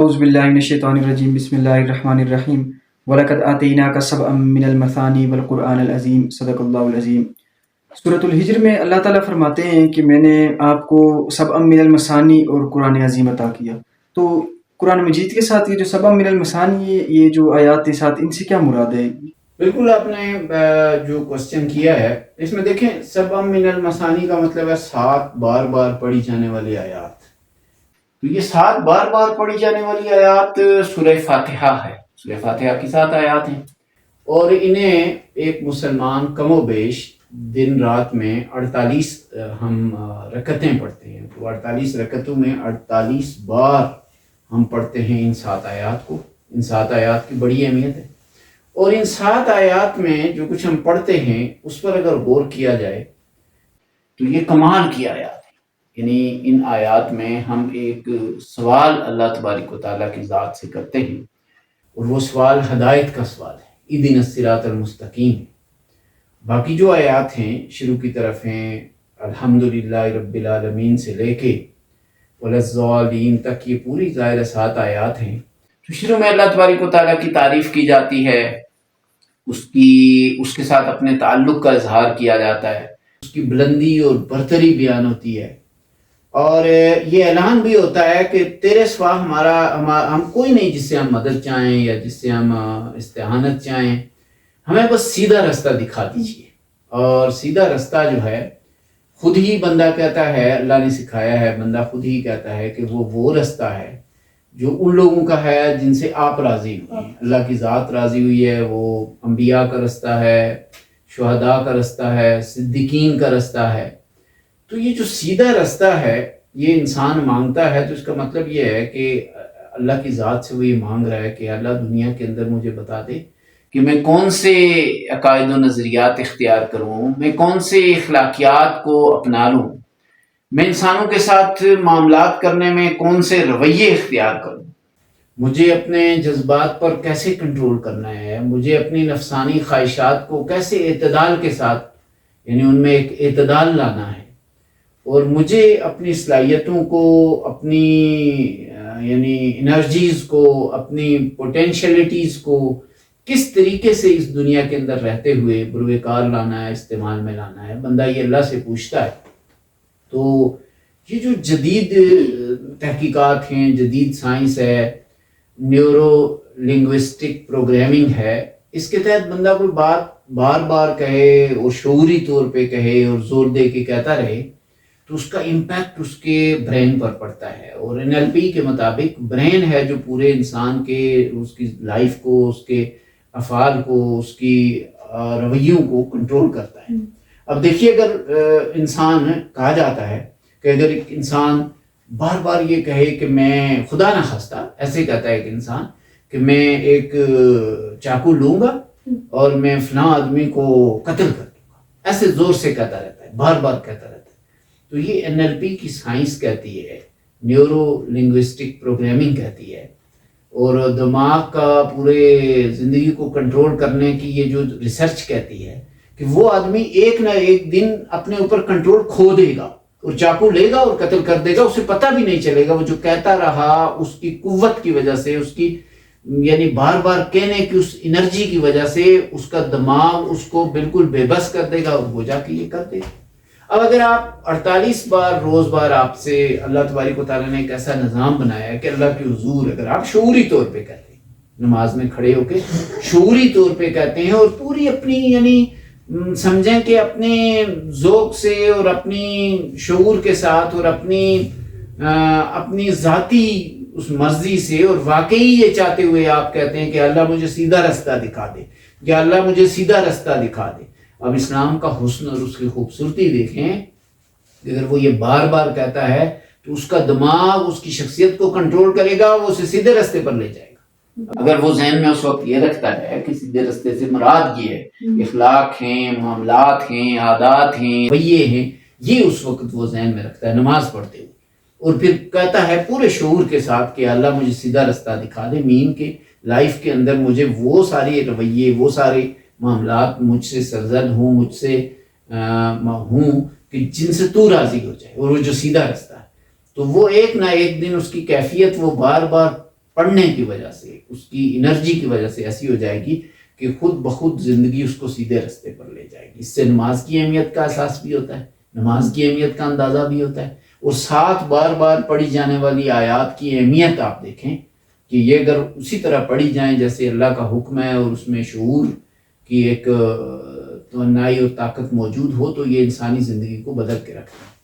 اعوذ باللہ من الشیطان الرجیم بسم اللہ الرحمن الرحیم وَلَقَدْ آتَيْنَاكَ سَبْعًا مِّنَ الْمَثَانِي وَالْقُرْآنَ الْعَظِيمِ صدق اللہ العظیم۔ سورۃ الحجر میں اللہ تعالیٰ فرماتے ہیں کہ میں نے آپ کو سبعًا من المثانی اور قرآن عظیم عطا کیا۔ تو قرآن مجید کے ساتھ یہ جو سبعًا من المثانی یہ جو آیات کے ساتھ ان سے کیا مراد ہے؟ بالکل آپ نے جو کوسچن کیا ہے اس میں دیکھیں سبعًا من المثانی کا مطلب ہے 7 بار بار پڑھی جانے والی آیات۔ تو یہ 7 بار بار پڑھی جانے والی آیات سورہ فاتحہ ہے۔ سورہ فاتحہ کی 7 آیات ہیں اور انہیں ایک مسلمان کم و بیش دن رات میں 48 ہم رکعتیں پڑھتے ہیں۔ تو 48 رکعتوں میں 48 بار ہم پڑھتے ہیں ان 7 آیات کو۔ ان 7 آیات کی بڑی اہمیت ہے اور ان 7 آیات میں جو کچھ ہم پڑھتے ہیں اس پر اگر غور کیا جائے تو یہ کمال کی آیات ہے۔ یعنی ان آیات میں ہم ایک سوال اللہ تبارک و تعالیٰ کی ذات سے کرتے ہیں اور وہ سوال ہدایت کا سوال ہے، اہدنا الصراط المستقیم۔ باقی جو آیات ہیں شروع کی طرف ہیں الحمدللہ رب العالمین سے لے کے وَلَضَّالِّینَ تک، یہ پوری ظاہر 7 آیات ہیں۔ تو شروع میں اللہ تبارک و تعالیٰ کی تعریف کی جاتی ہے، اس کے ساتھ اپنے تعلق کا اظہار کیا جاتا ہے، اس کی بلندی اور برتری بیان ہوتی ہے اور یہ اعلان بھی ہوتا ہے کہ تیرے سوا ہم کوئی نہیں جس سے ہم مدد چاہیں یا جس سے ہم استعانت چاہیں، ہمیں بس سیدھا رستہ دکھا دیجیے۔ اور سیدھا رستہ جو ہے خود ہی بندہ کہتا ہے، اللہ نے سکھایا ہے، بندہ خود ہی کہتا ہے کہ وہ رستہ ہے جو ان لوگوں کا ہے جن سے آپ راضی ہوئے ہیں، اللہ کی ذات راضی ہوئی ہے۔ وہ انبیاء کا رستہ ہے، شہداء کا رستہ ہے، صدیقین کا رستہ ہے۔ تو یہ جو سیدھا رستہ ہے یہ انسان مانگتا ہے تو اس کا مطلب یہ ہے کہ اللہ کی ذات سے وہ یہ مانگ رہا ہے کہ اللہ دنیا کے اندر مجھے بتا دے کہ میں کون سے عقائد و نظریات اختیار کروں، میں کون سے اخلاقیات کو اپنا لوں، میں انسانوں کے ساتھ معاملات کرنے میں کون سے رویے اختیار کروں، مجھے اپنے جذبات پر کیسے کنٹرول کرنا ہے، مجھے اپنی نفسانی خواہشات کو کیسے اعتدال کے ساتھ یعنی ان میں ایک اعتدال لانا ہے، اور مجھے اپنی صلاحیتوں کو، اپنی یعنی انرجیز کو، اپنی پوٹینشیلٹیز کو کس طریقے سے اس دنیا کے اندر رہتے ہوئے بروئے کار لانا ہے، استعمال میں لانا ہے۔ بندہ یہ اللہ سے پوچھتا ہے۔ تو یہ جو جدید تحقیقات ہیں، جدید سائنس ہے، نیورو لنگوسٹک پروگرامنگ ہے، اس کے تحت بندہ کوئی بات بار بار کہے اور شعوری طور پہ کہے اور زور دے کے کہتا رہے تو اس کا امپیکٹ اس کے برین پر پڑتا ہے۔ اور NLP کے مطابق برین ہے جو پورے انسان کے، اس کی لائف کو، اس کے افعال کو، اس کی رویوں کو کنٹرول کرتا ہے۔ اب دیکھیے اگر انسان کہا جاتا ہے کہ اگر ایک انسان بار بار یہ کہے کہ میں خدا نہ خواستہ ایسے کہتا ہے کہ انسان کہ میں ایک چاقو لوں گا اور میں فلاں آدمی کو قتل کر دوں گا، ایسے زور سے کہتا رہتا ہے، بار بار کہتا رہتا ہے، تو یہ NLP کی سائنس کہتی ہے، نیورو لنگوسٹک پروگرامنگ کہتی ہے، اور دماغ کا پورے زندگی کو کنٹرول کرنے کی یہ جو ریسرچ کہتی ہے کہ وہ آدمی ایک نہ ایک دن اپنے اوپر کنٹرول کھو دے گا اور چاقو لے گا اور قتل کر دے گا، اسے پتہ بھی نہیں چلے گا۔ وہ جو کہتا رہا اس کی قوت کی وجہ سے، اس کی یعنی بار بار کہنے کی اس انرجی کی وجہ سے اس کا دماغ اس کو بالکل بے بس کر دے گا اور وہ جا کے یہ کر دے گا۔ اب اگر آپ 48 بار روز بار آپ سے اللہ تبارک و تعالیٰ نے ایک ایسا نظام بنایا ہے کہ اللہ کے حضور اگر آپ شعوری طور پہ کہتے ہیں، نماز میں کھڑے ہو کے شعوری طور پہ کہتے ہیں اور پوری اپنی یعنی سمجھیں کہ اپنے ذوق سے اور اپنی شعور کے ساتھ اور اپنی ذاتی اس مرضی سے اور واقعی یہ چاہتے ہوئے آپ کہتے ہیں کہ اللہ مجھے سیدھا رستہ دکھا دے یا اللہ مجھے سیدھا رستہ دکھا دے۔ اب اسلام کا حسن اور اس کی خوبصورتی دیکھیں، اگر وہ یہ بار بار کہتا ہے تو اس کا دماغ اس کی شخصیت کو کنٹرول کرے گا، وہ اسے سیدھے رستے پر لے جائے گا۔ اگر وہ ذہن میں اس وقت یہ رکھتا ہے کہ سیدھے رستے سے مراد یہ ہے اخلاق ہیں، معاملات ہیں، عادات ہیں، رویے ہیں، یہ اس وقت وہ ذہن میں رکھتا ہے نماز پڑھتے ہوئے، اور پھر کہتا ہے پورے شعور کے ساتھ کہ اللہ مجھے سیدھا رستہ دکھا دے، مین کے لائف کے اندر مجھے وہ سارے رویے، وہ سارے معاملات مجھ سے سرزد ہوں، مجھ سے ہوں کہ جن سے تو راضی ہو جائے، اور وہ جو سیدھا رستہ ہے تو وہ ایک نہ ایک دن اس کی کیفیت وہ بار بار پڑھنے کی وجہ سے، اس کی انرجی کی وجہ سے ایسی ہو جائے گی کہ خود بخود زندگی اس کو سیدھے رستے پر لے جائے گی۔ اس سے نماز کی اہمیت کا احساس بھی ہوتا ہے، نماز کی اہمیت کا اندازہ بھی ہوتا ہے، اور ساتھ بار بار پڑھی جانے والی آیات کی اہمیت آپ دیکھیں کہ یہ اگر اسی طرح پڑھی جائیں جیسے اللہ کا حکم ہے اور اس میں شعور کی ایک توانائی اور طاقت موجود ہو تو یہ انسانی زندگی کو بدل کے رکھتا ہے۔